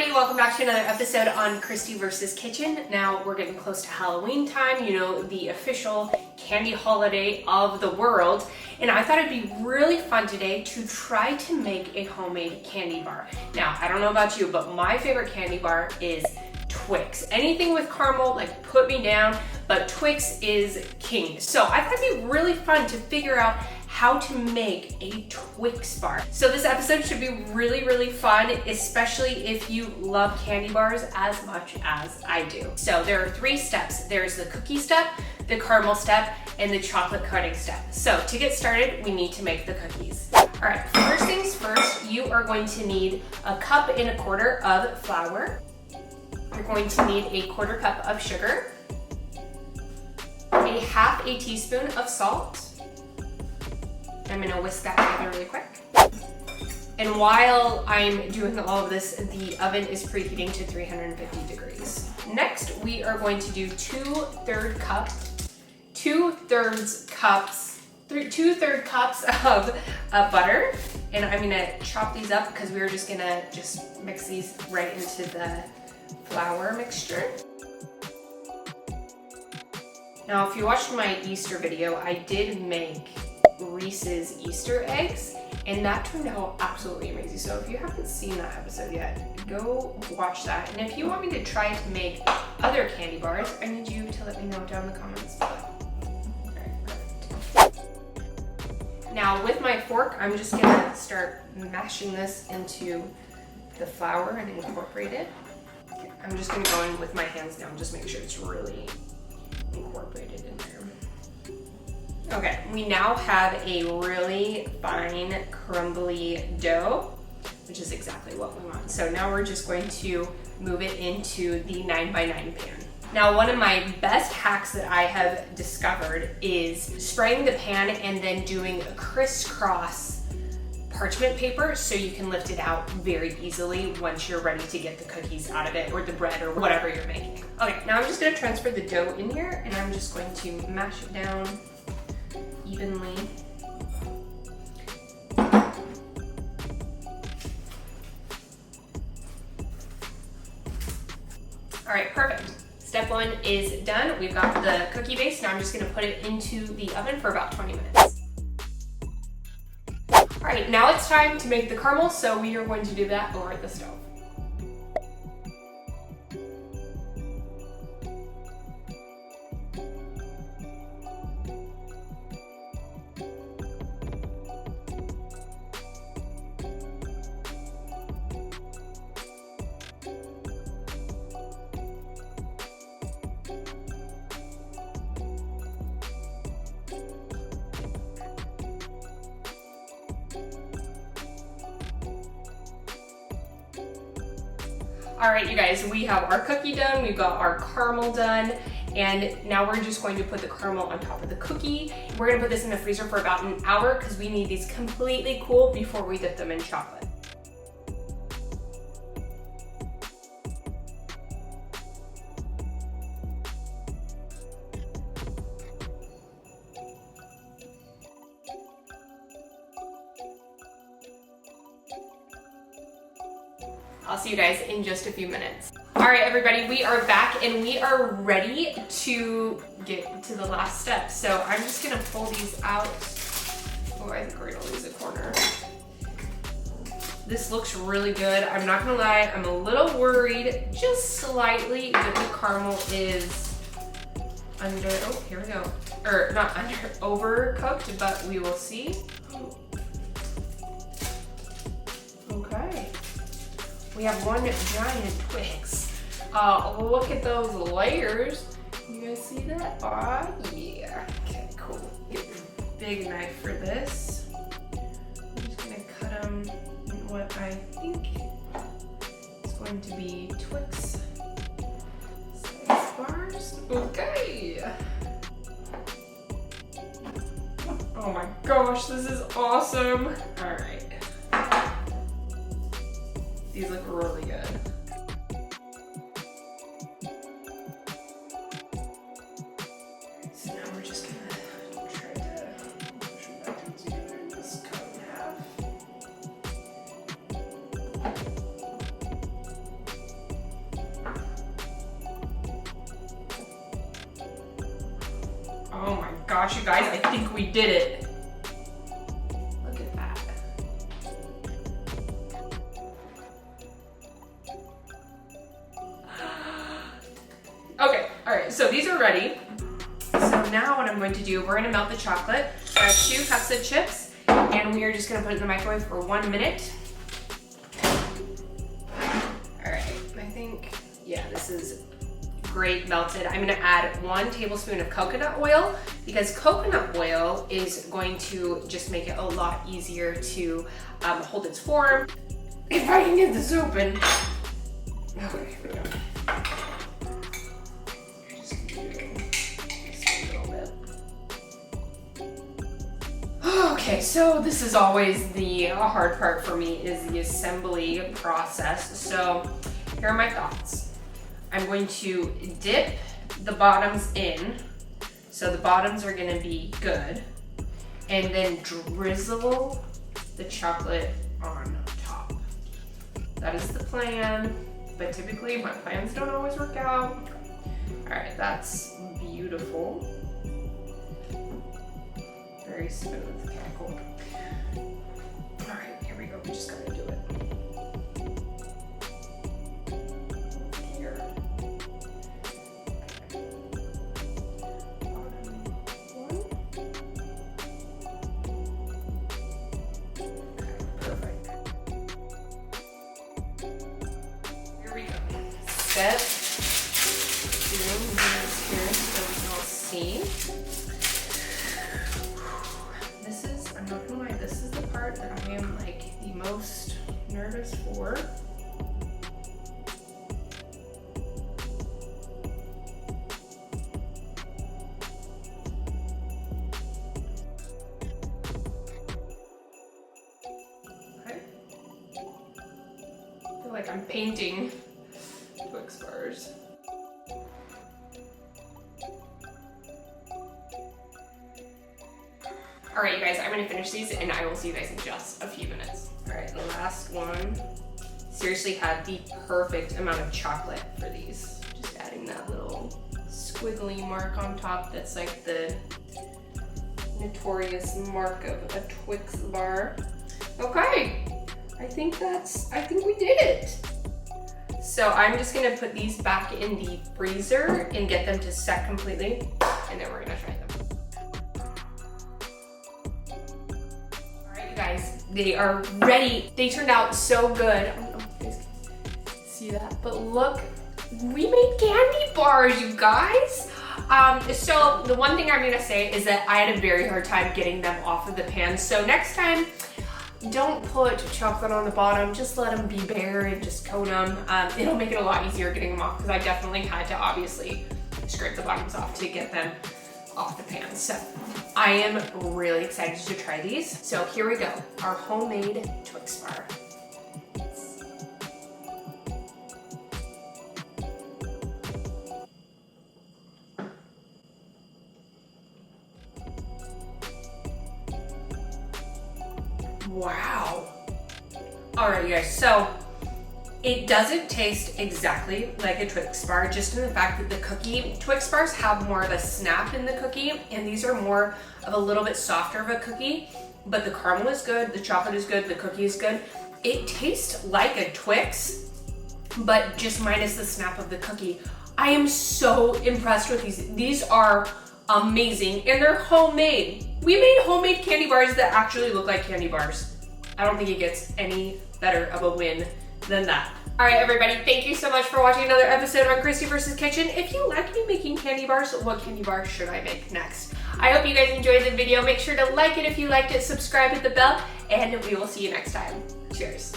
everybody, welcome back to another episode on Christy vs. Kitchen. Now we're getting close to Halloween time, you know, the official candy holiday of the world. And I thought it'd be really fun today to try to make a homemade candy bar. Now, I don't know about you, but my favorite candy bar is Twix. Anything with caramel, like put me down, but Twix is king. So I thought it'd be really fun to figure out how to make a Twix bar. So this episode should be really fun, especially if you love candy bars as much as I do. So there are 3 steps. There's the cookie step, the caramel step, and the chocolate coating step. So to get started, we need to make the cookies. All right, first things first, you are going to need 1.25 cups of flour. You're going to need 1/4 cup of sugar, 1/2 teaspoon of salt. I'm gonna whisk that together really quick. And while I'm doing all of this, the oven is preheating to 350 degrees. Next, we are going to do 2/3 cups of butter. And I'm gonna chop these up because we're just gonna mix these right into the flour mixture. Now, if you watched my Easter video, I did make Reese's Easter eggs, and that turned out absolutely amazing. So if you haven't seen that episode yet, go watch that. And if you want me to try to make other candy bars, I need you to let me know down in the comments below. All right, perfect. Now with my fork, I'm just gonna start mashing this into the flour and incorporate it. I'm just gonna go in with my hands now and just make sure it's really incorporated in there. Okay, we now have a really fine, crumbly dough, which is exactly what we want. So now we're just going to move it into the 9x9 pan. Now, one of my best hacks that I have discovered is spraying the pan and then doing a crisscross parchment paper so you can lift it out very easily once you're ready to get the cookies out of it or the bread or whatever you're making. Okay, now I'm just gonna transfer the dough in here and I'm just going to mash it down evenly. All right, perfect. Step 1 is done. We've got the cookie base. Now I'm just gonna put it into the oven for about 20 minutes. All right, now it's time to make the caramel, so we are going to do that over the stove. All right, you guys, we have our cookie done, we've got our caramel done, and now we're just going to put the caramel on top of the cookie. We're gonna put this in the freezer for about an hour because we need these completely cool before we dip them in chocolate. I'll see you guys in just a few minutes. All right, everybody, we are back and we are ready to get to the last step. So I'm just gonna pull these out. Oh, I think we're gonna lose a corner. This looks really good. I'm not gonna lie, I'm a little worried, just slightly, that the caramel is under, oh, here we go. Or not under, overcooked, but we will see. Okay. We have one giant Twix. Look at those layers. You guys see that? Oh yeah. Okay, cool. Get a big knife for this. I'm just gonna cut them in what I think is going to be Twix size bars. Okay. Oh my gosh, this is awesome. All right. These look really good. So now we're just gonna try to push them back together and just cut in half. gosh, you guys, I think we did it. Look at that. Okay, all right, so these are ready. So now what I'm going to do, we're gonna melt the chocolate. I have 2 cups of chips, and we are just gonna put it in the microwave for 1 minute. All right, I think, yeah, this is great melted. I'm gonna add 1 tablespoon of coconut oil because coconut oil is going to just make it a lot easier to hold its form. If I can get this open. Okay, here we go. Okay, so this is always the hard part for me is the assembly process. So here are my thoughts. I'm going to dip the bottoms in, so the bottoms are gonna be good, and then drizzle the chocolate on top. That is the plan, but typically my plans don't always work out. All right, that's beautiful. Very smooth, okay, cool. All right, here we go, we just gotta do it. Here. Perfect. Here we go. Set. Doing this here so we can all see. I'm not gonna lie, this is the part that I am like the most nervous for. Okay. I feel like I'm painting Twix bars. All right, you guys, I'm gonna finish these and I will see you guys in just a few minutes. All right, the last one. Seriously had the perfect amount of chocolate for these. Just adding that little squiggly mark on top that's like the notorious mark of a Twix bar. Okay, I think we did it. So I'm just gonna put these back in the freezer and get them to set completely, and then we're gonna try them. Guys, they are ready. They turned out so good. I don't know if you guys can see that, but look, we made candy bars, you guys. So the one thing I'm gonna say is that I had a very hard time getting them off of the pan. So next time, don't put chocolate on the bottom. Just let them be bare and just coat them. It'll make it a lot easier getting them off because I definitely had to obviously scrape the bottoms off to get them off the pan. So I am really excited to try these. So here we go, our homemade Twix bar. Wow. All right, you guys, so it doesn't taste exactly like a Twix bar, just in the fact that the cookie, Twix bars have more of a snap in the cookie, and these are more of a little bit softer of a cookie, but the caramel is good, the chocolate is good, the cookie is good. It tastes like a Twix, but just minus the snap of the cookie. I am so impressed with these. These are amazing, and they're homemade. We made homemade candy bars that actually look like candy bars. I don't think it gets any better of a win than that. All right, everybody, thank you so much for watching another episode on Christy vs. Kitchen. If you like me making candy bars, what candy bar should I make next? I hope you guys enjoyed the video. Make sure to like it if you liked it, subscribe, hit the bell, and we will see you next time. Cheers.